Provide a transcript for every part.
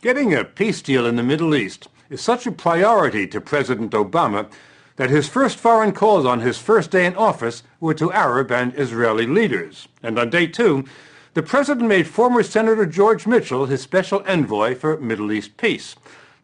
Getting a peace deal in the Middle East is such a priority to President Obama that his first foreign calls on his first day in office were to Arab and Israeli leaders. And on day two, the president made former Senator George Mitchell his special envoy for Middle East peace.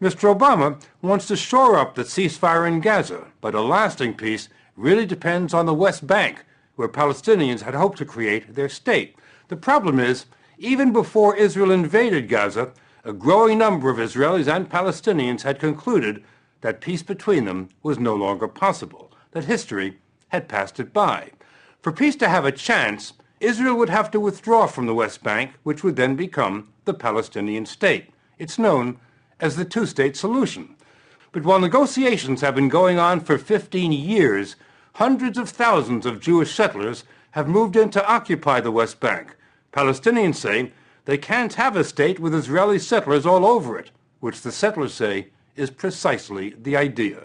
Mr. Obama wants to shore up the ceasefire in Gaza, but a lasting peace really depends on the West Bank, where Palestinians had hoped to create their state. The problem is, even before Israel invaded Gaza, a growing number of Israelis and Palestinians had concluded that peace between them was no longer possible, that history had passed it by. For peace to have a chance, Israel would have to withdraw from the West Bank, which would then become the Palestinian state. It's known as the two-state solution. But while negotiations have been going on for 15 years, hundreds of thousands of Jewish settlers have moved in to occupy the West Bank. Palestinians say they can't have a state with Israeli settlers all over it, which the settlers say is precisely the idea.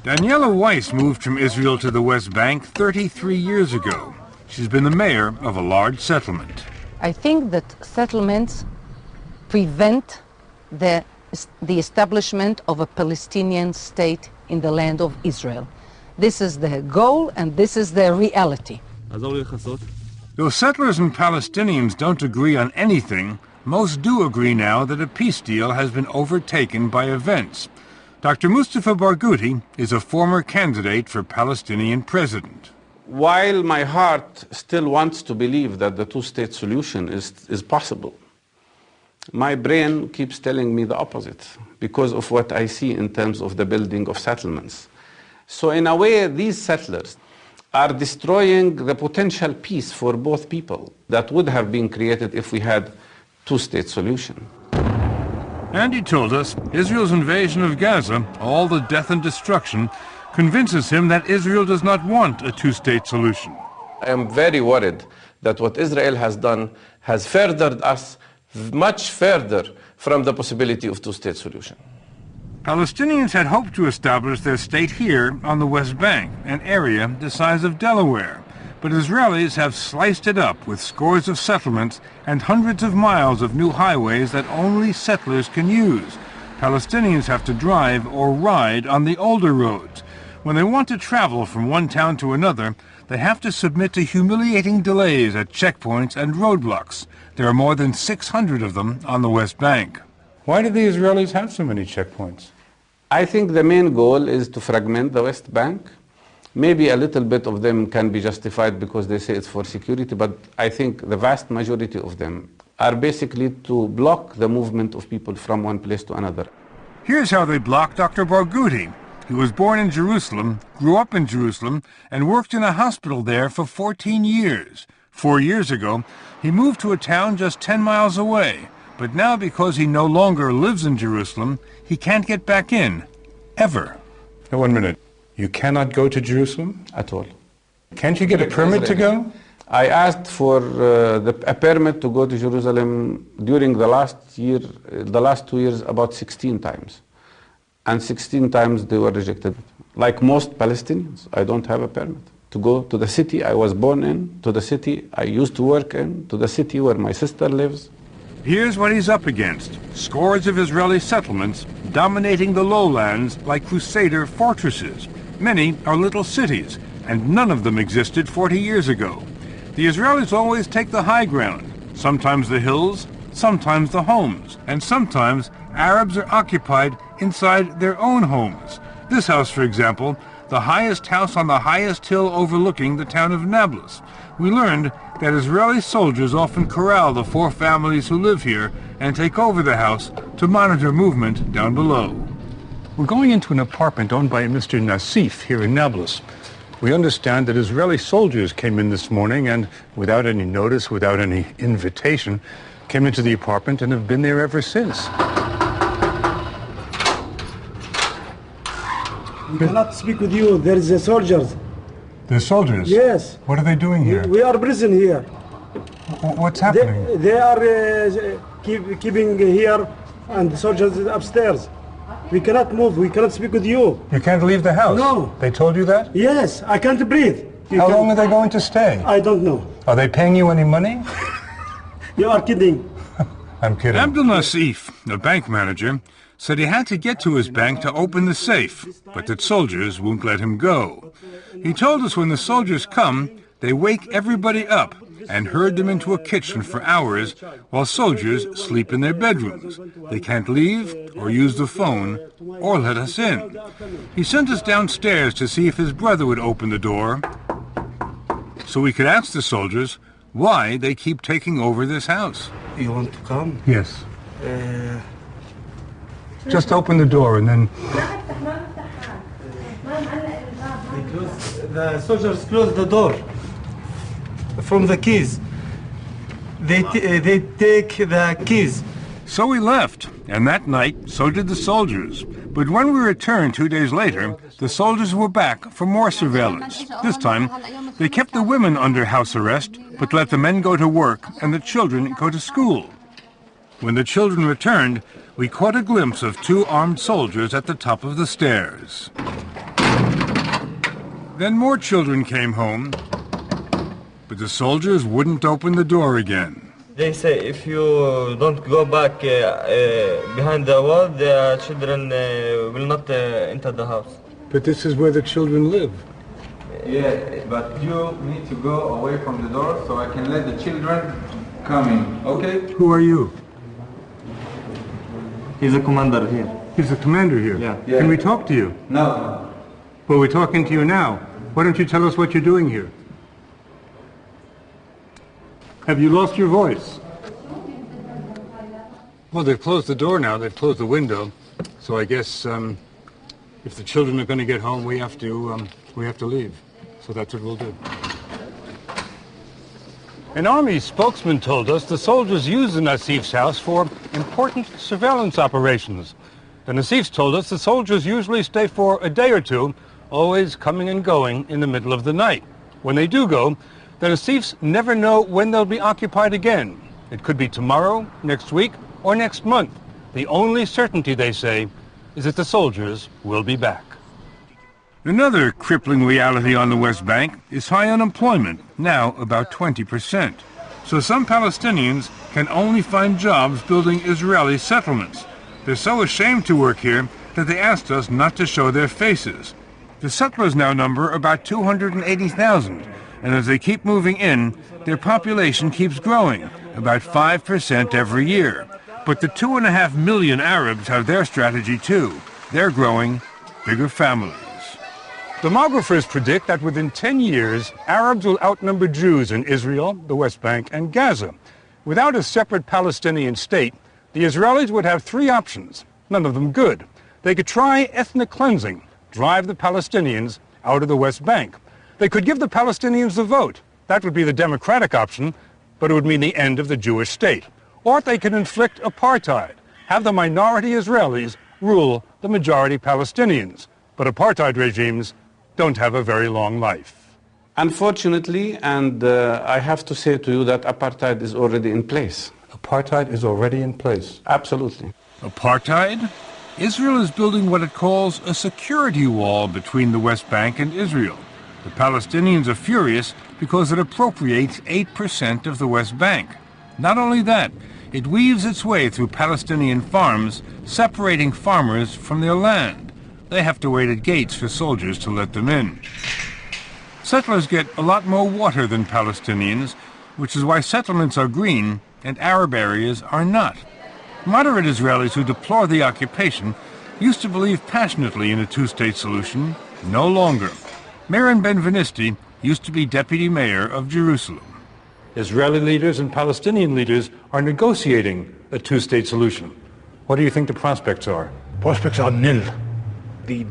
Daniella Weiss moved from Israel to the West Bank 33 years ago. She's been the mayor of a large settlement. I think that settlements prevent the establishment of a Palestinian state in the land of Israel. This is the goal and this is the reality. Though settlers and Palestinians don't agree on anything, most do agree now that a peace deal has been overtaken by events. Dr. Mustafa Barghouti is a former candidate for Palestinian president. While my heart still wants to believe that the two-state solution is possible, my brain keeps telling me the opposite because of what I see in terms of the building of settlements. So in a way, these settlers are destroying the potential peace for both people that would have been created if we had two-state solution. And he told us Israel's invasion of Gaza, all the death and destruction, convinces him that Israel does not want a two-state solution. I am very worried that what Israel has done has furthered us much further from the possibility of two-state solution. Palestinians had hoped to establish their state here on the West Bank, an area the size of Delaware. But Israelis have sliced it up with scores of settlements and hundreds of miles of new highways that only settlers can use. Palestinians have to drive or ride on the older roads. When they want to travel from one town to another, they have to submit to humiliating delays at checkpoints and roadblocks. There are more than 600 of them on the West Bank. Why do the Israelis have so many checkpoints? I think the main goal is to fragment the West Bank. Maybe a little bit of them can be justified because they say it's for security, but I think the vast majority of them are basically to block the movement of people from one place to another. Here's how they block Dr. Barghouti. He was born in Jerusalem, grew up in Jerusalem, and worked in a hospital there for 14 years. 4 years ago, he moved to a town just 10 miles away. But now, because he no longer lives in Jerusalem, he can't get back in, ever. Now, 1 minute. You cannot go to Jerusalem? At all. Can't you get a permit to go? I asked for a permit to go to Jerusalem during the last 2 years, about 16 times. And 16 times they were rejected. Like most Palestinians, I don't have a permit to go to the city I was born in, to the city I used to work in, to the city where my sister lives. Here's what he's up against. Scores of Israeli settlements dominating the lowlands like crusader fortresses. Many are little cities, and none of them existed 40 years ago. The Israelis always take the high ground, sometimes the hills, sometimes the homes, and sometimes Arabs are occupied inside their own homes. This house, for example, the highest house on the highest hill overlooking the town of Nablus. We learned that Israeli soldiers often corral the 4 families who live here and take over the house to monitor movement down below. We're going into an apartment owned by Mr. Nassif here in Nablus. We understand that Israeli soldiers came in this morning and, without any notice, without any invitation, came into the apartment and have been there ever since. We cannot speak with you. There is a soldiers. The soldiers? Yes. What are they doing here? We are prison here. What's happening? They are keeping here, and the soldiers upstairs. We cannot move. We cannot speak with you. You can't leave the house? No. They told you that? Yes, I can't breathe. How long are they going to stay? I don't know. Are they paying you any money? You are kidding. I'm kidding. Abdul Nassif, a bank manager, said he had to get to his bank to open the safe, but that soldiers won't let him go. He told us when the soldiers come, they wake everybody up and herd them into a kitchen for hours while soldiers sleep in their bedrooms. They can't leave or use the phone or let us in. He sent us downstairs to see if his brother would open the door so we could ask the soldiers why they keep taking over this house. You want to come? Yes. Just open the door and then... The soldiers close the door from the keys. They take the keys. So we left, and that night, so did the soldiers. But when we returned 2 days later, the soldiers were back for more surveillance. This time, they kept the women under house arrest, but let the men go to work and the children go to school. When the children returned, we caught a glimpse of 2 armed soldiers at the top of the stairs. Then more children came home, but the soldiers wouldn't open the door again. They say if you don't go back behind the wall, the children will not enter the house. But this is where the children live. Yeah, but you need to go away from the door so I can let the children come in, okay? Who are you? He's a commander here. He's the commander here. Yeah. Can we talk to you? No. Well, we're talking to you now. Why don't you tell us what you're doing here? Have you lost your voice? Well, they've closed the door now. They've closed the window. So I guess if the children are going to get home, we have to leave. So that's what we'll do. An army spokesman told us the soldiers use the Nassif's house for important surveillance operations. The Nassifs told us the soldiers usually stay for a day or two, always coming and going in the middle of the night. When they do go, the Nassifs never know when they'll be occupied again. It could be tomorrow, next week, or next month. The only certainty, they say, is that the soldiers will be back. Another crippling reality on the West Bank is high unemployment, now about 20%. So some Palestinians can only find jobs building Israeli settlements. They're so ashamed to work here that they asked us not to show their faces. The settlers now number about 280,000, and as they keep moving in, their population keeps growing, about 5% every year. But the 2.5 million Arabs have their strategy too. They're growing bigger families. Demographers predict that within 10 years, Arabs will outnumber Jews in Israel, the West Bank, and Gaza. Without a separate Palestinian state, the Israelis would have 3 options, none of them good. They could try ethnic cleansing, drive the Palestinians out of the West Bank. They could give the Palestinians the vote. That would be the democratic option, but it would mean the end of the Jewish state. Or they could inflict apartheid, have the minority Israelis rule the majority Palestinians. But apartheid regimes don't have a very long life. Unfortunately, and I have to say to you that apartheid is already in place. Apartheid is already in place. Absolutely. Apartheid? Israel is building what it calls a security wall between the West Bank and Israel. The Palestinians are furious because it appropriates 8% of the West Bank. Not only that, it weaves its way through Palestinian farms, separating farmers from their land. They have to wait at gates for soldiers to let them in. Settlers get a lot more water than Palestinians, which is why settlements are green and Arab areas are not. Moderate Israelis who deplore the occupation used to believe passionately in a two-state solution. No longer. Meron Ben-Venisti used to be deputy mayor of Jerusalem. Israeli leaders and Palestinian leaders are negotiating a two-state solution. What do you think the prospects are? Prospects are nil. The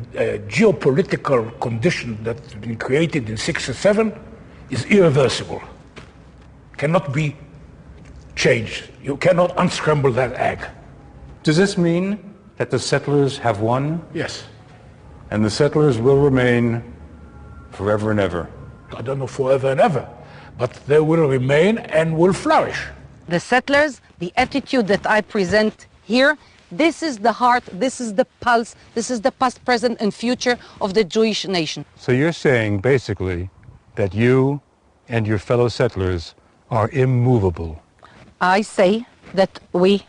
geopolitical condition that's been created in 1967 is irreversible. Cannot be changed. You cannot unscramble that egg. Does this mean that the settlers have won? Yes. And the settlers will remain forever and ever? I don't know forever and ever, but they will remain and will flourish. The settlers, the attitude that I present here, this is the heart, this is the pulse, this is the past, present, and future of the Jewish nation. So you're saying, basically, that you and your fellow settlers are immovable? I say that we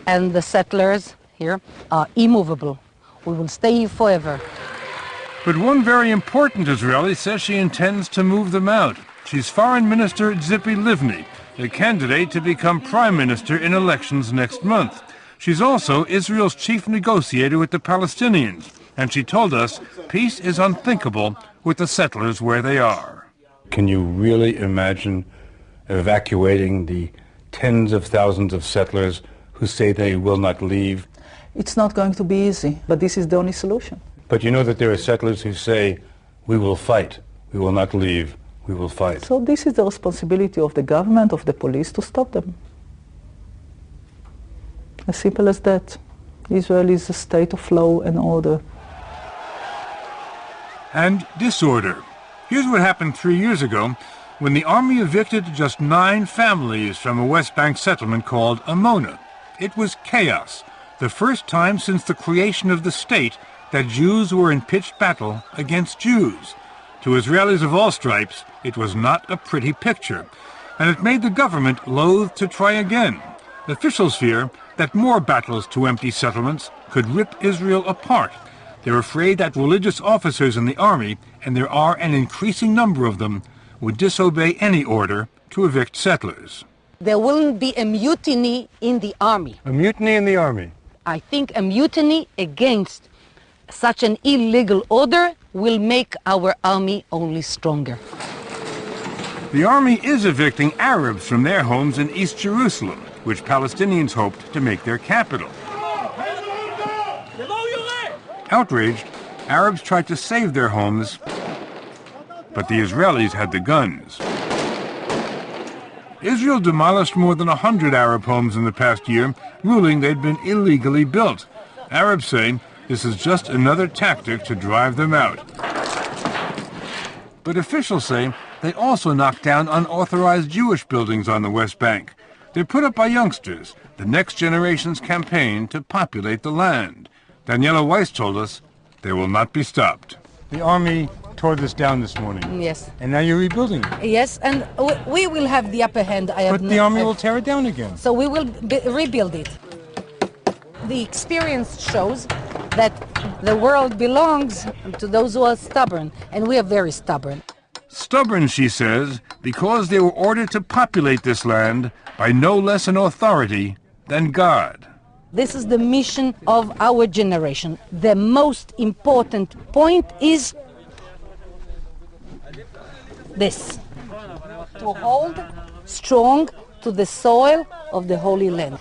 and the settlers here are immovable. We will stay here forever. But one very important Israeli says she intends to move them out. She's Foreign Minister Tzipi Livni, a candidate to become Prime Minister in elections next month. She's also Israel's chief negotiator with the Palestinians, and she told us peace is unthinkable with the settlers where they are. Can you really imagine evacuating the tens of thousands of settlers who say they will not leave? It's not going to be easy, but this is the only solution. But you know that there are settlers who say, we will fight, we will not leave, we will fight. So this is the responsibility of the government, of the police, to stop them. As simple as that. Israel is a state of law and order. And disorder. Here's what happened 3 years ago when the army evicted just 9 families from a West Bank settlement called Amona. It was chaos, the first time since the creation of the state that Jews were in pitched battle against Jews. To Israelis of all stripes, it was not a pretty picture, and it made the government loath to try again. Officials fear that more battles to empty settlements could rip Israel apart. They're afraid that religious officers in the army, and there are an increasing number of them, would disobey any order to evict settlers. There will be a mutiny in the army. A mutiny in the army? I think a mutiny against such an illegal order will make our army only stronger. The army is evicting Arabs from their homes in East Jerusalem, which Palestinians hoped to make their capital. Outraged, Arabs tried to save their homes, but the Israelis had the guns. Israel demolished more than 100 Arab homes in the past year, ruling they'd been illegally built. Arabs say this is just another tactic to drive them out. But officials say they also knocked down unauthorized Jewish buildings on the West Bank. They're put up by youngsters, the next generation's campaign to populate the land. Daniella Weiss told us they will not be stopped. The army tore this down this morning. Yes. And now you're rebuilding it. Yes, and we will have the upper hand. But the army will tear it down again. So we will rebuild it. The experience shows that the world belongs to those who are stubborn, and we are very stubborn. Stubborn, she says, because they were ordered to populate this land by no less an authority than God. This is the mission of our generation. The most important point is this: to hold strong to the soil of the Holy Land.